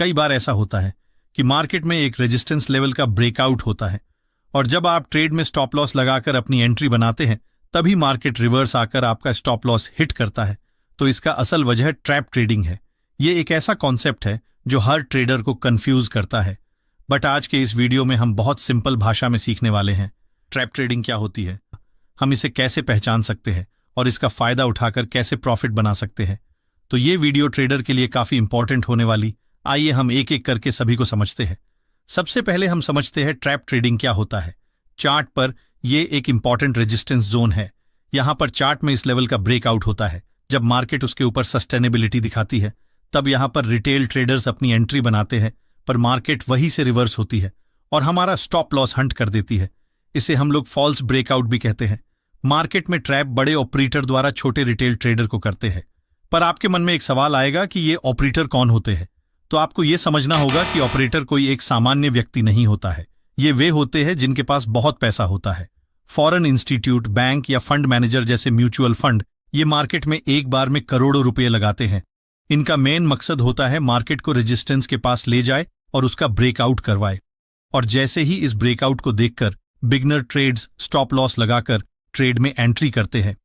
कई बार ऐसा होता है कि मार्केट में एक रेजिस्टेंस लेवल का ब्रेकआउट होता है और जब आप ट्रेड में स्टॉप लॉस लगाकर अपनी एंट्री बनाते हैं तभी मार्केट रिवर्स आकर आपका स्टॉप लॉस हिट करता है। तो इसका असल वजह ट्रैप ट्रेडिंग है। ये एक ऐसा कॉन्सेप्ट है जो हर ट्रेडर को कंफ्यूज करता है, बट आज के इस वीडियो में हम बहुत सिंपल भाषा में सीखने वाले हैं ट्रैप ट्रेडिंग क्या होती है, हम इसे कैसे पहचान सकते हैं और इसका फायदा उठाकर कैसे प्रॉफिट बना सकते हैं। तो ये वीडियो ट्रेडर के लिए काफी इंपॉर्टेंट होने वाली। आइए हम एक एक करके सभी को समझते हैं। सबसे पहले हम समझते हैं ट्रैप ट्रेडिंग क्या होता है। चार्ट पर यह एक इंपॉर्टेंट रेजिस्टेंस जोन है। यहां पर चार्ट में इस लेवल का ब्रेकआउट होता है। जब मार्केट उसके ऊपर सस्टेनेबिलिटी दिखाती है तब यहां पर रिटेल ट्रेडर्स अपनी एंट्री बनाते हैं, पर मार्केट वहीं से रिवर्स होती है और हमारा स्टॉप लॉस हंट कर देती है। इसे हम लोग फॉल्स ब्रेकआउट भी कहते हैं। मार्केट में ट्रैप बड़े ऑपरेटर द्वारा छोटे रिटेल ट्रेडर को करते हैं। पर आपके मन में एक सवाल आएगा कि ये ऑपरेटर कौन होते हैं। तो आपको यह समझना होगा कि ऑपरेटर कोई एक सामान्य व्यक्ति नहीं होता है। ये वे होते हैं जिनके पास बहुत पैसा होता है। फॉरेन इंस्टीट्यूट, बैंक या फंड मैनेजर जैसे म्यूचुअल फंड ये मार्केट में एक बार में करोड़ों रुपए लगाते हैं। इनका मेन मकसद होता है मार्केट को रेजिस्टेंस के पास ले जाए और उसका ब्रेकआउट करवाए। और जैसे ही इस ब्रेकआउट को देखकर बिगनर ट्रेड्स स्टॉप लॉस लगाकर ट्रेड में एंट्री करते हैं,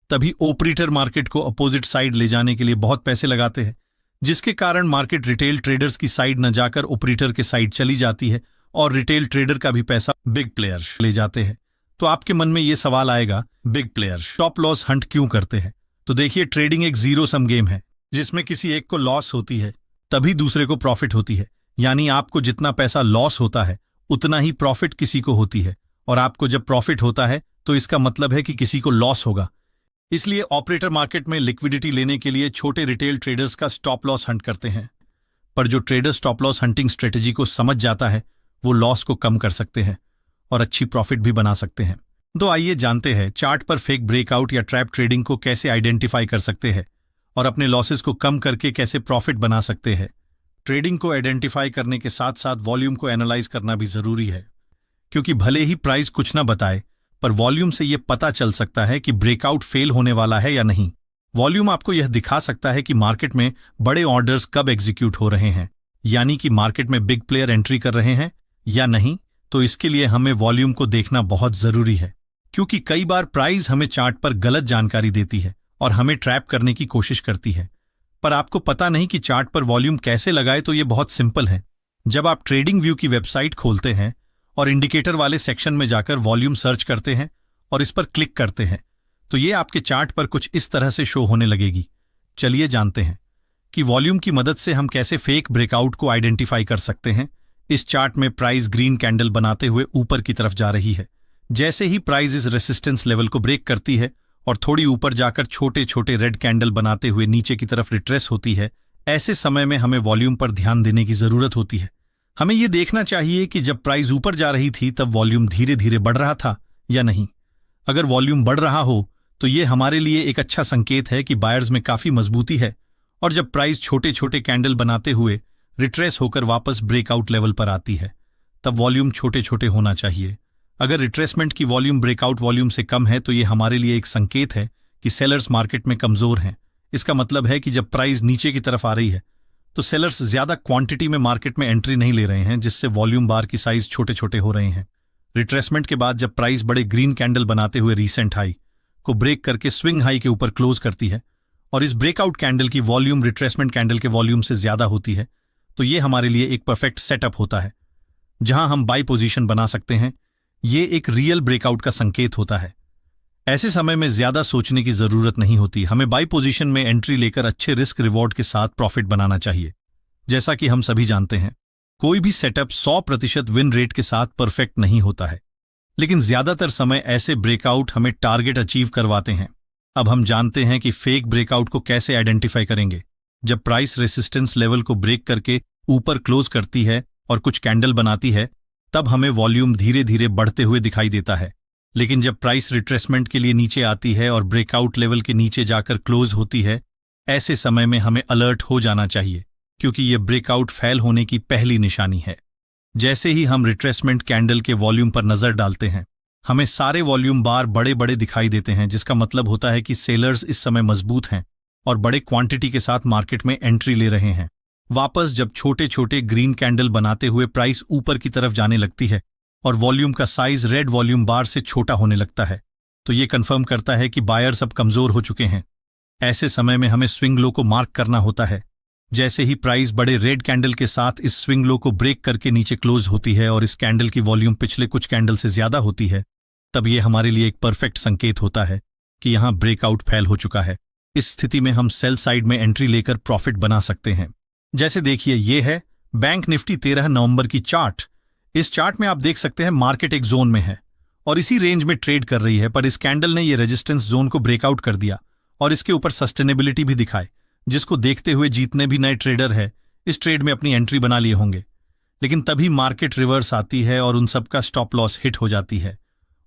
तभी ऑपरेटर मार्केट को अपोजिट साइड ले जाने के लिए बहुत पैसे लगाते हैं, जिसके कारण मार्केट रिटेल ट्रेडर्स की साइड न जाकर ऑपरेटर के साइड चली जाती है और रिटेल ट्रेडर का भी पैसा बिग प्लेयर्स ले जाते हैं। तो आपके मन में ये सवाल आएगा, big players stop loss Hunt क्यों करते हैं? तो देखिए, ट्रेडिंग एक जीरो सम गेम है जिसमें किसी एक को लॉस होती है तभी दूसरे को प्रॉफिट होती है। यानी आपको जितना पैसा लॉस होता है उतना ही प्रॉफिट किसी को होती है, और आपको जब प्रॉफिट होता है तो इसका मतलब है कि किसी को लॉस होगा। इसलिए ऑपरेटर मार्केट में लिक्विडिटी लेने के लिए छोटे रिटेल ट्रेडर्स का स्टॉप लॉस हंट करते हैं। पर जो trader stop loss hunting strategy को समझ जाता है वो लॉस को कम कर सकते हैं और अच्छी प्रॉफिट भी बना सकते हैं। तो आइए जानते हैं चार्ट पर फेक ब्रेकआउट या ट्रैप ट्रेडिंग को कैसे आइडेंटिफाई कर सकते हैं और अपने लॉसेस को कम करके कैसे प्रॉफिट बना सकते हैं। ट्रेडिंग को आइडेंटिफाई करने के साथ साथ वॉल्यूम को एनालाइज करना भी जरूरी है, क्योंकि भले ही प्राइस कुछ ना बताए पर वॉल्यूम से यह पता चल सकता है कि ब्रेकआउट फेल होने वाला है या नहीं। वॉल्यूम आपको यह दिखा सकता है कि मार्केट में बड़े ऑर्डर्स कब एग्जीक्यूट हो रहे हैं, यानी कि मार्केट में बिग प्लेयर एंट्री कर रहे हैं या नहीं। तो इसके लिए हमें वॉल्यूम को देखना बहुत जरूरी है, क्योंकि कई बार प्राइस हमें चार्ट पर गलत जानकारी देती है और हमें ट्रैप करने की कोशिश करती है। पर आपको पता नहीं कि चार्ट पर वॉल्यूम कैसे लगाए। तो ये बहुत सिंपल है। जब आप ट्रेडिंग व्यू की वेबसाइट खोलते हैं और इंडिकेटर वाले सेक्शन में जाकर वॉल्यूम सर्च करते हैं और इस पर क्लिक करते हैं तो ये आपके चार्ट पर कुछ इस तरह से शो होने लगेगी। चलिए जानते हैं कि वॉल्यूम की मदद से हम कैसे फेक ब्रेकआउट को आइडेंटिफाई कर सकते हैं। इस चार्ट में प्राइस ग्रीन कैंडल बनाते हुए ऊपर की तरफ जा रही है। जैसे ही प्राइस इस रेसिस्टेंस लेवल को ब्रेक करती है और थोड़ी ऊपर जाकर छोटे छोटे रेड कैंडल बनाते हुए नीचे की तरफ रिट्रेस होती है, ऐसे समय में हमें वॉल्यूम पर ध्यान देने की जरूरत होती है। हमें यह देखना चाहिए कि जब प्राइस ऊपर जा रही थी तब वॉल्यूम धीरे धीरे बढ़ रहा था या नहीं। अगर वॉल्यूम बढ़ रहा हो तो यह हमारे लिए एक अच्छा संकेत है कि बायर्स में काफी मजबूती है, और जब प्राइस छोटे छोटे कैंडल बनाते हुए रिट्रेस होकर वापस ब्रेकआउट लेवल पर आती है तब वॉल्यूम छोटे छोटे होना चाहिए। अगर रिट्रेसमेंट की वॉल्यूम ब्रेकआउट वॉल्यूम से कम है तो यह हमारे लिए एक संकेत है कि सेलर्स मार्केट में कमजोर हैं। इसका मतलब है कि जब प्राइस नीचे की तरफ आ रही है तो सेलर्स ज्यादा क्वांटिटी में मार्केट में एंट्री नहीं ले रहे हैं, जिससे वॉल्यूम बार की साइज छोटे छोटे हो रहे हैं। रिट्रेसमेंट के बाद जब प्राइस बड़े ग्रीन कैंडल बनाते हुए रीसेंट हाई को ब्रेक करके स्विंग हाई के ऊपर क्लोज करती है और इस ब्रेकआउट कैंडल की वॉल्यूम रिट्रेसमेंट कैंडल के वॉल्यूम से ज्यादा होती है, तो ये हमारे लिए एक परफेक्ट सेटअप होता है जहां हम बाई पोजीशन बना सकते हैं। ये एक रियल ब्रेकआउट का संकेत होता है। ऐसे समय में ज्यादा सोचने की जरूरत नहीं होती। हमें बाई पोजीशन में एंट्री लेकर अच्छे रिस्क रिवॉर्ड के साथ प्रॉफिट बनाना चाहिए। जैसा कि हम सभी जानते हैं, कोई भी सेटअप 100% विन रेट के साथ परफेक्ट नहीं होता है, लेकिन ज्यादातर समय ऐसे ब्रेकआउट हमें टारगेट अचीव करवाते हैं। अब हम जानते हैं कि फेक ब्रेकआउट को कैसे आइडेंटिफाई करेंगे। जब प्राइस रेसिस्टेंस लेवल को ब्रेक करके ऊपर क्लोज करती है और कुछ कैंडल बनाती है तब हमें वॉल्यूम धीरे धीरे बढ़ते हुए दिखाई देता है। लेकिन जब प्राइस रिट्रेसमेंट के लिए नीचे आती है और ब्रेकआउट लेवल के नीचे जाकर क्लोज होती है, ऐसे समय में हमें अलर्ट हो जाना चाहिए, क्योंकि यह ब्रेकआउट फेल होने की पहली निशानी है। जैसे ही हम रिट्रेसमेंट कैंडल के वॉल्यूम पर नजर डालते हैं, हमें सारे वॉल्यूम बार बड़े बड़े दिखाई देते हैं, जिसका मतलब होता है कि सेलर्स इस समय मजबूत हैं और बड़े क्वांटिटी के साथ मार्केट में एंट्री ले रहे हैं। वापस जब छोटे छोटे ग्रीन कैंडल बनाते हुए प्राइस ऊपर की तरफ जाने लगती है और वॉल्यूम का साइज रेड वॉल्यूम बार से छोटा होने लगता है, तो ये कंफर्म करता है कि बायर्स अब कमजोर हो चुके हैं। ऐसे समय में हमें स्विंग लो को मार्क करना होता है। जैसे ही प्राइस बड़े रेड कैंडल के साथ इस स्विंग लो को ब्रेक करके नीचे क्लोज होती है और इस कैंडल की वॉल्यूम पिछले कुछ कैंडल से ज्यादा होती है, तब ये हमारे लिए एक परफेक्ट संकेत होता है कि यहां ब्रेकआउट फेल हो चुका है। इस स्थिति में हम सेल साइड में एंट्री लेकर प्रॉफिट बना सकते हैं। जैसे देखिए, ये है बैंक निफ्टी 13 नवंबर की चार्ट। इस चार्ट में आप देख सकते हैं मार्केट एक जोन में है और इसी रेंज में ट्रेड कर रही है, पर इस कैंडल ने ये रेजिस्टेंस जोन को ब्रेकआउट कर दिया और इसके ऊपर सस्टेनेबिलिटी भी दिखाए, जिसको देखते हुए जितने भी नए ट्रेडर है इस ट्रेड में अपनी एंट्री बना लिए होंगे। लेकिन तभी मार्केट रिवर्स आती है और उन सबका स्टॉप लॉस हिट हो जाती है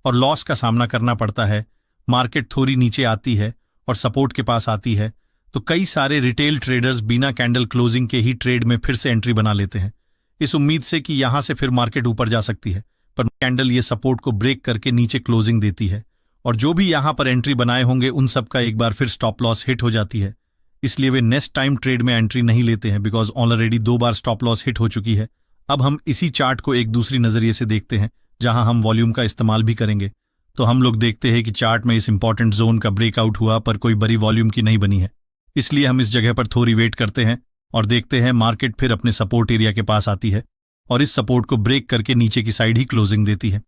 और लॉस का सामना करना पड़ता है। मार्केट थोड़ी नीचे आती है और सपोर्ट के पास आती है, तो कई सारे रिटेल ट्रेडर्स बिना कैंडल क्लोजिंग के ही ट्रेड में फिर से एंट्री बना लेते हैं, इस उम्मीद से कि यहां से फिर मार्केट ऊपर जा सकती है। पर कैंडल ये सपोर्ट को ब्रेक करके नीचे क्लोजिंग देती है और जो भी यहां पर एंट्री बनाए होंगे उन सबका एक बार फिर स्टॉप लॉस हिट हो जाती है। इसलिए वे नेक्स्ट टाइम ट्रेड में एंट्री नहीं लेते हैं, because already 2 bar stop loss hit हो चुकी है। अब हम इसी चार्ट को एक दूसरी नजरिए से देखते हैं, जहां हम वॉल्यूम का इस्तेमाल भी करेंगे। तो हम लोग देखते हैं कि चार्ट में इस इंपॉर्टेंट जोन का ब्रेकआउट हुआ, पर कोई बड़ी वॉल्यूम की नहीं बनी है। इसलिए हम इस जगह पर थोड़ी वेट करते हैं और देखते हैं मार्केट फिर अपने सपोर्ट एरिया के पास आती है और इस सपोर्ट को ब्रेक करके नीचे की साइड ही क्लोजिंग देती है।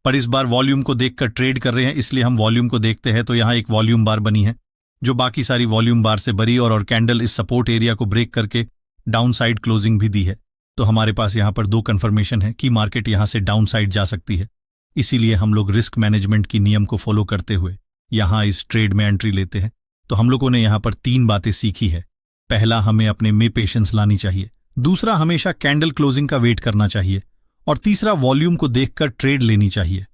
पर इस बार वॉल्यूम को देखकर ट्रेड कर रहे हैं, इसलिए हम वॉल्यूम को देखते हैं तो यहाँ एक वॉल्यूम बार बनी है जो बाकी सारी वॉल्यूम बार से बड़ी और कैंडल इस सपोर्ट एरिया को ब्रेक करके डाउन साइड क्लोजिंग भी दी है। तो हमारे पास यहाँ पर 2 कंफर्मेशन है कि मार्केट यहाँ से डाउन साइड जा सकती है। इसीलिए हम लोग रिस्क मैनेजमेंट की नियम को फॉलो करते हुए यहाँ इस ट्रेड में एंट्री लेते हैं। तो हम लोगों ने यहाँ पर 3 बातें सीखी है। पहला, हमें अपने में पेशेंस लानी चाहिए। दूसरा, हमेशा कैंडल क्लोजिंग का वेट करना चाहिए। और तीसरा, वॉल्यूम को देखकर ट्रेड लेनी चाहिए।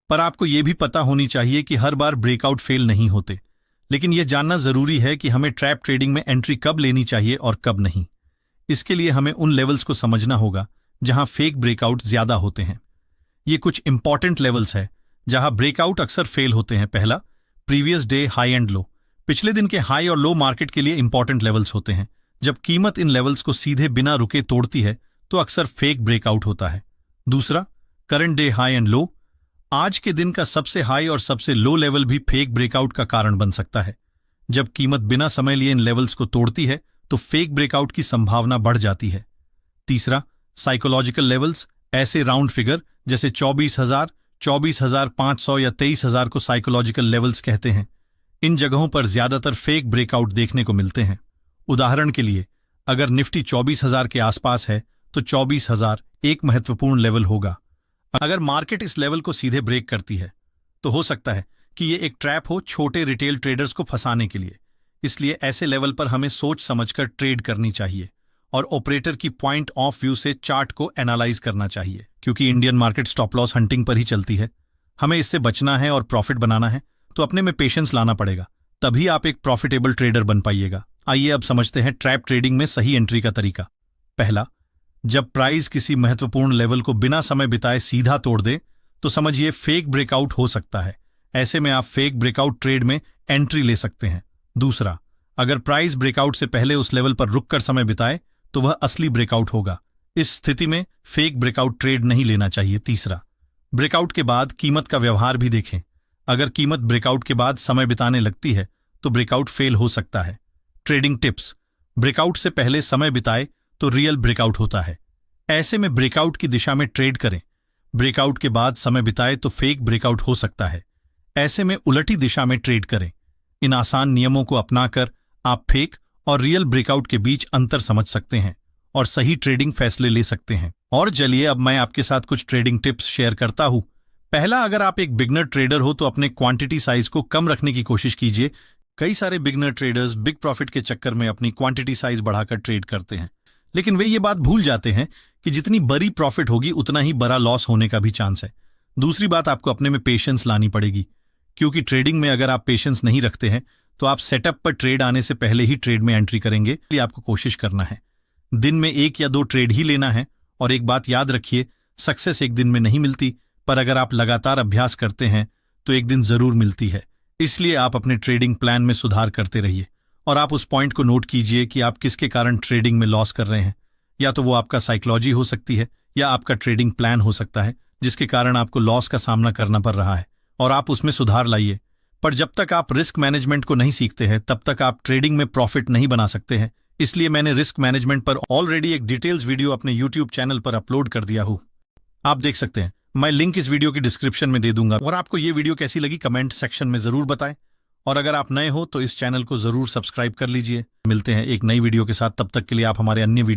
पर आपको यह भी पता होनी चाहिए कि हर बार ब्रेकआउट फेल नहीं होते, लेकिन यह जानना जरूरी है कि हमें ट्रैप ट्रेडिंग में एंट्री कब लेनी चाहिए और कब नहीं। इसके लिए हमें उन लेवल्स को समझना होगा जहां फेक ब्रेकआउट ज्यादा होते हैं। ये कुछ इंपॉर्टेंट लेवल्स है जहां ब्रेकआउट अक्सर फेल होते हैं। पहला, previous day high and low. पिछले दिन के हाई और लो मार्केट के लिए इंपॉर्टेंट लेवल्स होते हैं। जब कीमत इन लेवल्स को सीधे बिना रुके तोड़ती है तो अक्सर फेक ब्रेकआउट होता है। दूसरा, current day high and low. आज के दिन का सबसे हाई और सबसे लो लेवल भी फेक ब्रेकआउट का कारण बन सकता है। जब कीमत बिना समय लिए इन लेवल्स को तोड़ती है तो फेक ब्रेकआउट की संभावना बढ़ जाती है। तीसरा, साइकोलॉजिकल लेवल्स। ऐसे राउंड फिगर जैसे 24,000, 24,500 या 23,000 को साइकोलॉजिकल लेवल्स कहते हैं। इन जगहों पर ज्यादातर फेक ब्रेकआउट देखने को मिलते हैं। उदाहरण के लिए, अगर निफ्टी 24,000 के आसपास है तो 24,000 एक महत्वपूर्ण लेवल होगा। अगर मार्केट इस लेवल को सीधे ब्रेक करती है तो हो सकता है कि ये एक ट्रैप हो छोटे रिटेल ट्रेडर्स को फंसाने के लिए। इसलिए ऐसे लेवल पर हमें सोच समझकर ट्रेड करनी चाहिए और ऑपरेटर की पॉइंट ऑफ व्यू से चार्ट को एनालाइज करना चाहिए, क्योंकि Indian market stop loss hunting पर ही चलती है। हमें इससे बचना है और प्रॉफिट बनाना है, तो अपने में पेशेंस लाना पड़ेगा, तभी आप एक प्रॉफिटेबल ट्रेडर बन पाइएगा। आइए अब समझते हैं ट्रैप ट्रेडिंग में सही एंट्री का तरीका। पहला, जब प्राइस किसी महत्वपूर्ण लेवल को बिना समय बिताए सीधा तोड़ दे तो समझिए फेक ब्रेकआउट हो सकता है। ऐसे में आप फेक ब्रेकआउट ट्रेड में एंट्री ले सकते हैं। दूसरा, अगर प्राइस ब्रेकआउट से पहले उस लेवल पर रुककर समय बिताए तो वह असली ब्रेकआउट होगा। इस स्थिति में फेक ब्रेकआउट ट्रेड नहीं लेना चाहिए। तीसरा, ब्रेकआउट के बाद कीमत का व्यवहार भी देखें। अगर कीमत ब्रेकआउट के बाद समय बिताने लगती है तो ब्रेकआउट फेल हो सकता है। ट्रेडिंग टिप्स: ब्रेकआउट से पहले समय बिताए तो रियल ब्रेकआउट होता है। ऐसे में ब्रेकआउट की दिशा में ट्रेड करें। ब्रेकआउट के बाद समय बिताए तो फेक ब्रेकआउट हो सकता है। ऐसे में उलटी दिशा में ट्रेड करें। इन आसान नियमों को अपनाकर आप फेक और रियल ब्रेकआउट के बीच अंतर समझ सकते हैं और सही ट्रेडिंग फैसले ले सकते हैं। और चलिए अब मैं आपके साथ कुछ ट्रेडिंग टिप्स शेयर करता हूं। पहला, अगर आप एक बिगनर ट्रेडर हो तो अपने क्वांटिटी साइज को कम रखने की कोशिश कीजिए। कई सारे बिगनर ट्रेडर्स बिग प्रॉफिट के चक्कर में अपनी क्वांटिटी साइज बढ़ाकर ट्रेड करते हैं, लेकिन वे ये बात भूल जाते हैं कि जितनी बड़ी प्रॉफिट होगी उतना ही बड़ा लॉस होने का भी चांस है। दूसरी बात, आपको अपने में पेशेंस लानी पड़ेगी, क्योंकि ट्रेडिंग में अगर आप पेशेंस नहीं रखते हैं तो आप सेटअप पर ट्रेड आने से पहले ही ट्रेड में एंट्री करेंगे। इसलिए आपको कोशिश करना है दिन में 1 या 2 ट्रेड ही लेना है। और एक बात याद रखिए, सक्सेस एक दिन में नहीं मिलती, पर अगर आप लगातार अभ्यास करते हैं तो एक दिन जरूर मिलती है। इसलिए आप अपने ट्रेडिंग प्लान में सुधार करते रहिए और आप उस पॉइंट को नोट कीजिए कि आप किसके कारण ट्रेडिंग में लॉस कर रहे हैं। या तो वो आपका साइकोलॉजी हो सकती है या आपका ट्रेडिंग प्लान हो सकता है जिसके कारण आपको लॉस का सामना करना पड़ रहा है, और आप उसमें सुधार लाइए। पर जब तक आप रिस्क मैनेजमेंट को नहीं सीखते हैं तब तक आप ट्रेडिंग में प्रॉफिट नहीं बना सकते हैं। इसलिए मैंने रिस्क मैनेजमेंट पर ऑलरेडी एक डिटेल्स वीडियो अपने यूट्यूब चैनल पर अपलोड कर दिया हूँ, आप देख सकते हैं। मैं लिंक इस वीडियो की डिस्क्रिप्शन में दे दूंगा। और आपको ये वीडियो कैसी लगी कमेंट सेक्शन में जरूर बताएं, और अगर आप नए हो तो इस चैनल को जरूर सब्सक्राइब कर लीजिए। मिलते हैं एक नई वीडियो के साथ, तब तक के लिए आप हमारे अन्य वीडियो